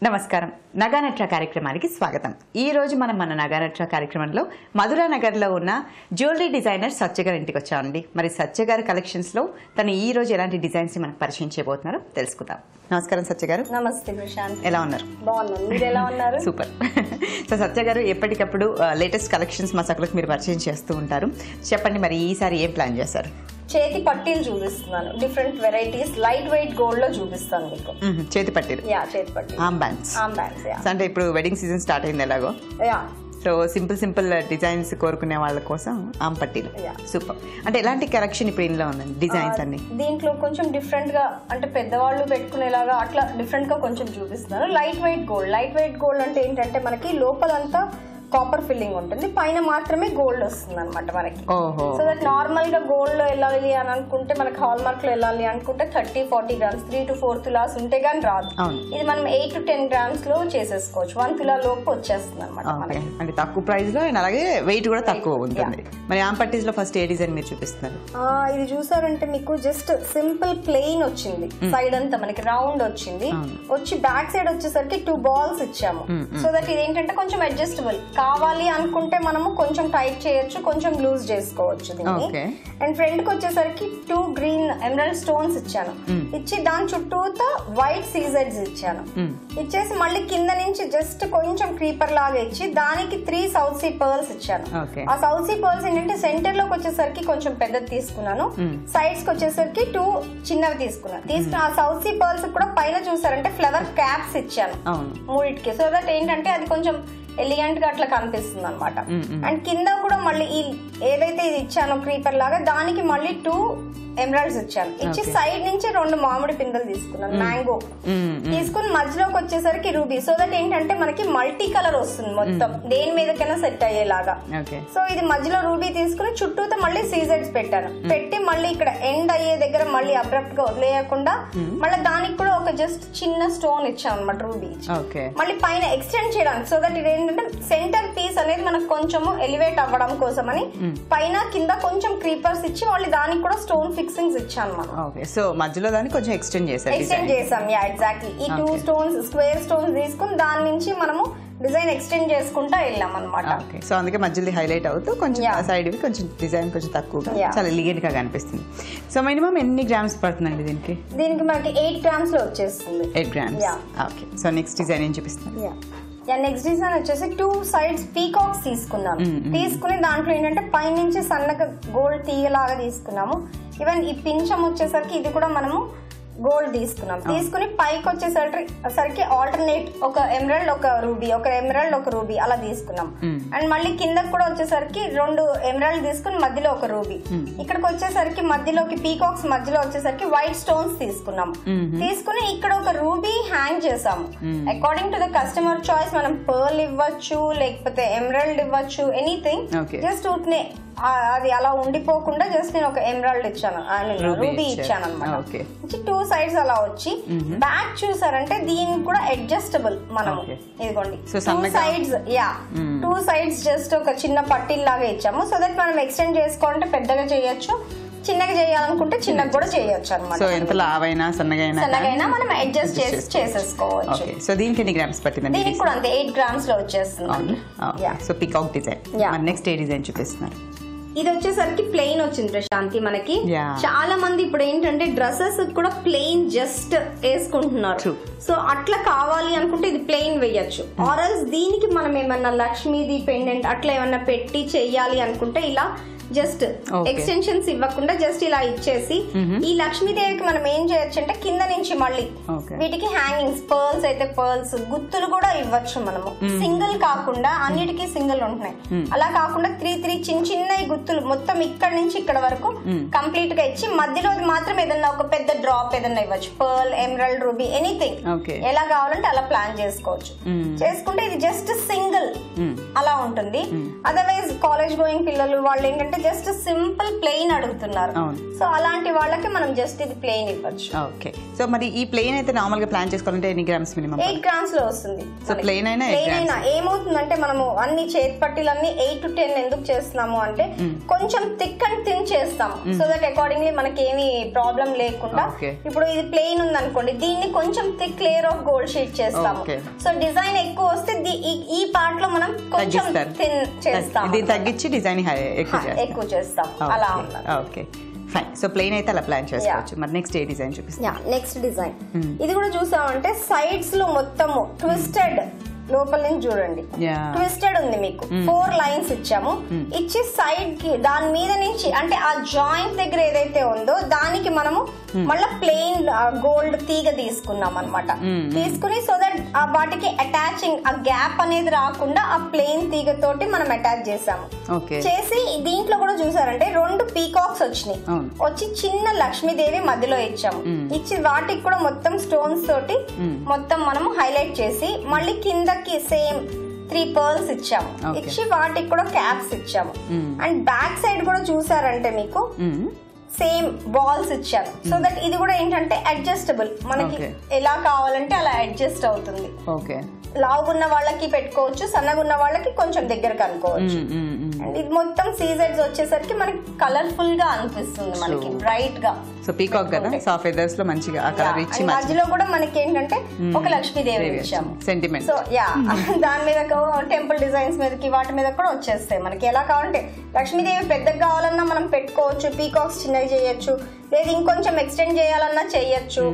నమస్కారం నగానట్ర కార్యక్రమానికి స్వాగతం. ఈ రోజు మనం మన నగానట్ర కార్యక్రమంలో మధురా నగర్లో ఉన్న జ్యువెలరీ డిజైనర్ సత్య గారి ఇంటికి వచ్చామండి. మరి సత్య గారి కలెక్షన్స్ లో తను ఈ రోజు ఎలాంటి డిజైన్స్ మనకు పరిచయం చేయబోతున్నారో తెలుసుకుందాం. నమస్కారం సత్య గారు. నమస్తే ప్రశాంత్. ఎలా ఉన్నారు? బాగున్నాను, మీరు ఎలా ఉన్నారు? సూపర్. సో సత్య గారు ఎప్పటికప్పుడు లేటెస్ట్ కలెక్షన్స్ మా సకులకు మీరు పరిచయం చేస్తూ ఉంటారు. చెప్పండి, మరి ఈసారి ఏం ప్లాన్ చేశారు? చేతి పట్టీలు చూపిస్తున్నాను, different varieties, light weight gold లో చూపిస్తాను మీకు. చేతి పట్టీలు, చేతి పట్టీలు, ఆర్మ్ బ్యాండ్స్. అంటే ఇప్పుడు వెడ్డింగ్ సీజన్ స్టార్ట్ అయింది ఎలాగో, సో సింపుల్ డిజైన్స్ కోరుకునే వాళ్ళ కోసం ఆమ్ పట్టీలు. సూపర్. అంటే ఎలాంటి కలెక్షన్ ఇప్పుడు ఇందులో ఉందండి? డిజైన్స్ అన్ని దీంట్లో కొంచెం డిఫరెంట్ గా, అంటే పెద్దవాళ్ళు పెట్టుకునేలాగా అట్లా డిఫరెంట్ గా కొంచెం చూపిస్తున్నాను. లైట్ వెయిట్ గోల్డ్ అంటే ఏంటంటే మనకి లోపలంతా కాపర్ ఫిల్లింగ్ ఉంటుంది, పైన మాత్రమే గోల్డ్ వస్తుంది అనమాట మనకి. సో దట్ నార్మల్ గా గోల్డ్ లో వెళ్ళాలి అని అనుకుంటే, మనకి హాల్ మార్క్ లో వెళ్ళాలి అనుకుంటే 30-40 గ్రామ్స్ 3 to 4 తులాస్ ఉంటే గానీ రాదు. ఇది మనం 8 to 10 గ్రామ్స్ లో చేసేసుకోవచ్చు. 1 తులా లోపు వచ్చేస్తుంది అనమాట. అంటే తక్కువ ప్రైస్ లో, అలాగే వెయిట్ కూడా తక్కువ ఉంటుంది. మరి ఆమ్ పట్టీస్ లో ఫస్ట్ ఏ డిజైన్ మీరు చూపిస్తున్నారు? ఇది చూసారంటే మీకు జస్ట్ సింపుల్ ప్లెయిన్ వచ్చింది, సైడ్ అంతా మనకి రౌండ్ వచ్చింది, వచ్చి బ్యాక్ సైడ్ వచ్చేసరికి 2 balls ఇచ్చాము. సో దట్ ఇది ఏంటంటే కొంచెం అడ్జస్టబుల్. కావాలి అనుకుంటే మనము కొంచెం టైట్ చేయొచ్చు, కొంచెం లూజ్ చేసుకోవచ్చు దీన్ని. అండ్ ఫ్రంట్ కి వచ్చేసరికి 2 గ్రీన్ ఎమరల్డ్ స్టోన్స్ ఇచ్చాను, ఇచ్చి దాని చుట్టూతో వైట్ సీజెడ్స్ ఇచ్చాను. ఇచ్చేసి మళ్ళీ కింద నుంచి జస్ట్ కొంచెం క్రీపర్ లాగా ఇచ్చి దానికి 3 సౌత్ సీ పర్ల్స్ ఇచ్చాను. ఆ సౌత్ సీ పర్ల్స్ ఏంటంటే సెంటర్ లోకి వచ్చేసరికి కొంచెం పెద్దది తీసుకున్నాను, సైడ్స్ కి వచ్చేసరికి 2 చిన్నవి తీసుకున్న ఆ సౌత్ సీ పర్ల్స్ కూడా పైన చూసారంటే ఫ్లవర్ క్యాప్స్ ఇచ్చాను మూడిటికి. సో దట్ ఏంటంటే అది కొంచెం ఎలిగెంట్ గా అట్లా కనిపిస్తుంది అనమాట. అండ్ కింద కూడా మళ్ళీ ఈ ఏదైతే ఇది ఇచ్చానో క్రీపర్ లాగా దానికి మళ్ళీ 2 ఎమరాల్డ్స్ ఇచ్చాను. ఇచ్చి సైడ్ నుంచి 2 మామిడి పిందెలు తీసుకున్నాను, మ్యాంగో తీసుకుని మధ్యలోకి వచ్చేసరికి రూబీ. సో దట్ ఏంటంటే మనకి మల్టీ కలర్ వస్తుంది మొత్తం, దేని మీదకైనా సెట్ అయ్యేలాగా. సో ఇది మధ్యలో రూబీ తీసుకుని చుట్టూతో మళ్ళీ సీజెడ్స్ పెట్టాను. పెట్టి మళ్ళీ ఇక్కడ ఎండ్ అయ్యే దగ్గర మళ్ళీ అబ్రప్ట్ గా వదిలేయకుండా మళ్ళీ దానికి కూడా ఒక జస్ట్ చిన్న స్టోన్ ఇచ్చాను అనమాట, రూబీ. మళ్ళీ పైన ఎక్స్టెండ్ చేయడానికి. సో దట్ ఇది ఏంటంటే సెంటర్ పీస్ అనేది మనకు కొంచెము ఎలివేట్ అవ్వడం కోసం అని పైన కింద కొంచెం క్రీపర్స్ ఇచ్చి మళ్ళీ దానికి కూడా స్టోన్ ఫిక్సింగ్స్ ఇచ్చాను మనం. సో మధ్యలో దాన్ని కొంచెం ఎక్స్టెండ్ చేసాం. ఎగ్జాక్ట్లీ. ఈ 2 స్టోన్స్, స్క్వేర్ స్టోన్స్ తీసుకుని దాని నుంచి మనము డిజైన్ ఎక్స్టెండ్ చేసుకుంటా వెళ్ళాం అనమాట. సో అందుకే మధ్యలో హైలైట్ అవుతూ కొంచెం సైడ్ కొంచెం డిజైన్ కొంచెం తక్కువగా, చాలా ఎలిగెంట్ గా కనిపిస్తుంది. సో మినిమం ఎన్ని గ్రామ్స్ పడుతుందండి దీనికి? దీనికి మనకి 8 గ్రామ్స్ లో వచ్చేస్తుంది. 8 grams. Okay. So next design ఏం చూపిస్తాను? నెక్స్ట్ డిజైన్ వచ్చేసి 2 sides పీకాక్స్ తీసుకున్నాను. తీసుకుని దాంట్లో ఏంటంటే పైనుంచి సన్నగా గోల్డ్ తీయలాగా తీసుకున్నాము. ఈవెన్ ఈ పించం వచ్చేసరికి ఇది కూడా మనము గోల్డ్ తీసుకున్నాం. తీసుకుని పైకి వచ్చేసరికి ఆల్టర్నేట్ ఒక ఎమరల్డ్ ఒక రూబీ, ఒక ఎమరల్డ్ ఒక రూబీ అలా తీసుకున్నాం. అండ్ మళ్ళీ కిందకి కూడా వచ్చేసరికి 2 ఎమరల్డ్ తీసుకుని మధ్యలో ఒక రూబీ. ఇక్కడికి వచ్చేసరికి మధ్యలోకి పీకాక్స్ మధ్యలో వచ్చేసరికి వైట్ స్టోన్స్ తీసుకున్నాం. తీసుకుని ఇక్కడ ఒక రూబీ హ్యాంగ్ చేసాము. According to the customer choice మనం పర్ల్ ఇవ్వచ్చు, లేకపోతే ఎమరల్డ్ ఇవ్వచ్చు, ఎనీథింగ్. జస్ట్ ఊరినే అది అలా ఉండిపోకుండా జస్ట్ నేను ఒక ఎమరాల్డ్ ఇచ్చాను, రూబీ ఇచ్చాను అనమాట. 2 sides అలా వచ్చి బ్యాక్ చూసారంటే దీనికి కూడా అడ్జస్టబుల్ మనము. ఇదిగోండి 2 sides జస్ట్ ఒక చిన్న పట్టీల్ లాగా ఇచ్చాము. సో దట్ మనం ఎక్స్టెండ్ చేసుకోవాలంటే పెద్దగా చేయొచ్చు, చిన్నగా చేయాలనుకుంటే చిన్నగా కూడా చేయొచ్చు అనమాట. సో ఎంత లావైనా సన్నగైనా మనం అడ్జస్ట్ చేసేసుకోవచ్చు. సో దీనికి ఎన్ని గ్రామ్స్ పట్టింది? దీనికి కూడా అంతే 8 గ్రామ్స్ లో వచ్చేస్తుంది. So peacock design. నెక్స్ట్ ఏ డిజైన్ చూపిస్తున్నారు? ఇది వచ్చేసరికి ప్లెయిన్ వచ్చింది ప్రశాంతి. మనకి చాలా మంది ఇప్పుడు ఏంటంటే డ్రెస్సెస్ కూడా ప్లెయిన్ జస్ట్ వేసుకుంటున్నారు. సో అట్లా కావాలి అనుకుంటే ఇది ప్లెయిన్ వేయచ్చు. ఆర్ఎల్స్ దీనికి మనం ఏమన్నా లక్ష్మీది పెండెంట్ అట్లా ఏమన్నా పెట్టి చెయ్యాలి అనుకుంటే ఇలా జస్ట్ ఎక్స్టెన్షన్స్ ఇవ్వకుండా జస్ట్ ఇలా ఇచ్చేసి ఈ లక్ష్మీదేవికి మనం ఏం చేయొచ్చు అంటే కింద నుంచి మళ్ళీ వీటికి హ్యాంగింగ్స్, పర్ల్స్ అయితే పర్ల్స్, గుత్తులు కూడా ఇవ్వచ్చు మనము. సింగిల్ కాకుండా అన్నిటికీ సింగిల్ ఉంటున్నాయి, అలా కాకుండా 3 చిన్న గుత్తులు మొత్తం ఇక్కడ నుంచి ఇక్కడ వరకు కంప్లీట్ గా ఇచ్చి మధ్యలో మాత్రం ఏదన్నా ఒక పెద్ద డ్రాప్ ఏదన్నా ఇవ్వచ్చు, పర్ల్, ఎమరల్డ్, రూబీ, ఎనీథింగ్. ఎలా కావాలంటే అలా ప్లాన్ చేసుకోవచ్చు. చేసుకుంటే ఇది జస్ట్ సింగిల్ అలా ఉంటుంది. అదర్వైజ్ కాలేజ్ గోయింగ్ పిల్లలు వాళ్ళు ఏంటంటే జస్ట్ సింపుల్ ప్లెయిన్ అడుగుతున్నారు. సో అలాంటి వాళ్ళకి మనం జస్ట్ ఇది ప్లెయిన్ ఇవ్వచ్చు. ఓకే. సో మరి ఈ ప్లెయిన్ అయితే నార్మల్ గా ప్లాన్ చేసుకోవాలంటే ఎన్ని గ్రామ్స్ మినిమం? 8 గ్రామ్స్ లో వస్తుంది. సో ప్లెయిన్ అయినా ఏమవుతుందంటే మనము అన్ని చేతి పట్టీలన్నీ 8 to 10 ఎందుకు చేస్తున్నాము అంటే కొంచెం థిక్ అండ్ థిన్ చేస్తాం సో దట్ అకార్డింగ్లీ మనకి ఏమి ప్రాబ్లం లేకుండా. ఇప్పుడు ఇది ప్లెయిన్ ఉంది అనుకోండి, దీన్ని కొంచెం thick layer of gold sheet చేస్తాము. సో డిజైన్ ఎక్కువ వస్తే ఈ పార్ట్ లో మనం కొంచెం థిన్ చేస్తాం, తగ్గించి డిజైన్ ఎక్కువ చేస్తాం. అలా ఉంది. ఫైన్. సో ప్లెయిన్ అయితే అలా ప్లాన్ చేసుకోవచ్చు. మరి నెక్స్ట్ ఏ డిజైన్ చూపిస్తాం? నెక్స్ట్ డిజైన్ ఇది కూడా చూసామంటే సైడ్స్ లో మొత్తము ట్విస్టెడ్ లోపల నుంచి చూడండి, ట్విస్టెడ్ ఉంది. మీకు 4 లైన్స్ ఇచ్చాము. ఇచ్చి సైడ్ కి దాని మీద నుంచి అంటే ఆ జాయింట్ దగ్గర ఏదైతే ఉందో దానికి మనము మళ్ళీ ప్లెయిన్ గోల్డ్ తీగ తీసుకున్నాం అనమాట. తీసుకుని సో దట్ వాటికి అటాచింగ్ ఆ గ్యాప్ అనేది రాకుండా ఆ ప్లెయిన్ తీగ తోటి మనం అటాచ్ చేసాము. చేసి దీంట్లో కూడా చూసారంటే 2 పీకాక్స్ వచ్చినాయి. వచ్చి చిన్న లక్ష్మీదేవి మధ్యలో ఇచ్చాము. ఇచ్చి వాటికి కూడా మొత్తం స్టోన్స్ తోటి మొత్తం మనము హైలైట్ చేసి మళ్ళీ కింద సేమ్ 3 పర్ల్స్ ఇచ్చాము. ఇచ్చి వాటికి కూడా క్యాప్స్ ఇచ్చాము. అండ్ బ్యాక్ సైడ్ కూడా చూసారంటే మీకు సేమ్ బాల్స్ ఇచ్చారు. సో దట్ ఇది కూడా ఏంటంటే అడ్జస్టబుల్, మనకి ఎలా కావాలంటే అలా అడ్జస్ట్ అవుతుంది. లావుగున్న వాళ్ళకి పెట్టుకోవచ్చు, సన్నగున్న వాళ్ళకి కొంచెం దగ్గరకు అనుకోవచ్చు. అండ్ ఇది మొత్తం సీజెడ్స్ వచ్చేసరికి మనకి కలర్ఫుల్ గా అనిపిస్తుంది, మనకి బ్రైట్ గా. సో పీకాక్ కదా, సో ఫెదర్స్ లో మంచిగా ఆ కలర్ ఇచ్చి మధ్యలో కూడా మనకి ఏంటంటే ఒక లక్ష్మీదేవి ఇచ్చాము. సెంటిమెంట్. సో దాని మీద టెంపుల్ డిజైన్స్ మీదకి వాటి మీద కూడా వచ్చేస్తాయి. మనకి ఎలా కావాలంటే లక్ష్మీదేవి పెద్దగా కావాలన్నా మనం పెట్టుకోవచ్చు, పీకాక్స్ చిన్నగా చేయొచ్చు, లేదు ఇంకొంచెం ఎక్స్టెండ్ చేయాలన్నా చేయొచ్చు.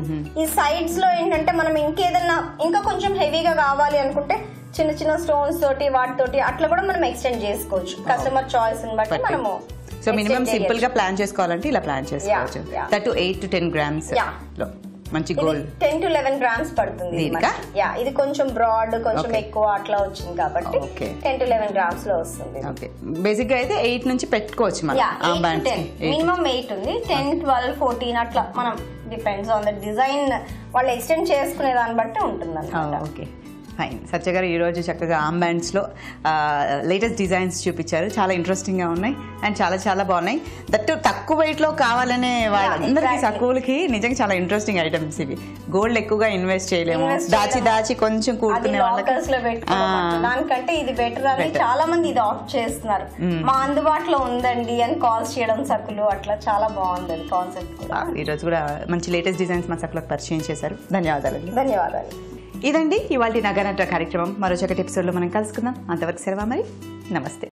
ఈ సైడ్స్ లో ఏంటంటే మనం ఇంకేదన్నా ఇంకా కొంచెం హెవీగా కావాలి అనుకుంటే చిన్న చిన్న స్టోన్స్ తోటి వాటితోటి అట్లా కూడా మనం ఎక్స్టెండ్ చేసుకోవచ్చు, కస్టమర్ చాయిస్ బట్టి మనము. సో మినిమం సింపుల్ గా ప్లాన్ చేసుకోవాలంటే ఇలా ప్లాన్ చేసుకోవచ్చు. 8 to 10 grams లో మంచి గోల్డ్ 10 to 11 grams పడుతుంది. ఇది కొంచెం బ్రాడ్ కొంచెం ఎక్కువ అట్లా వచ్చింది కాబట్టి 10 to 11 grams లో వస్తుంది. బేసిక్ గా అయితే 8 నుంచి పెట్టుకోవచ్చు. మినిమం 8 ఉంది, 10, 12, 14 అట్లా మనం డిపెండ్స్ ఆన్ ద డిజైన్ వాళ్ళు ఎక్స్టెండ్ చేసుకునే దాన్ని బట్టి ఉంటుంది అన్నమాట. ఫైన్. సత్య గారు ఈరోజు చక్కగా ఆర్మ్బ్యాండ్స్లో లేటెస్ట్ డిజైన్స్ చూపించారు. చాలా ఇంట్రెస్టింగ్గా ఉన్నాయి అండ్ చాలా చాలా బాగున్నాయి. దట్టు తక్కువ వెయిట్లో కావాలనే వాళ్ళందరికీ తక్కువలకి నిజంగా చాలా ఇంట్రెస్టింగ్ ఐటమ్స్ ఇవి. గోల్డ్ ఎక్కువగా ఇన్వెస్ట్ చేయలేము, దాచి కొంచెం కూడుకునే వాళ్ళకి దానికంటే ఇది బెటర్ అని చాలా మంది ఇది ఆప్ట్ చేస్తున్నారు. మా అందుబాటులో ఉందండి అని కాల్స్ చేయడం సరుకులు అట్లా చాలా బాగుంది కాన్సెప్ట్. ఈరోజు కూడా మంచి లేటెస్ట్ డిజైన్స్ మా సరుకులకు పరిచయం చేశారు. ధన్యవాదాలు. ధన్యవాదాలు. ఇదండి ఇవాళ నగనట్ర కార్యక్రమం. మరో చక్కటి ఎపిసోడ్లో మనం కలుసుకుందాం. అంతవరకు సెలవు మరి. నమస్తే.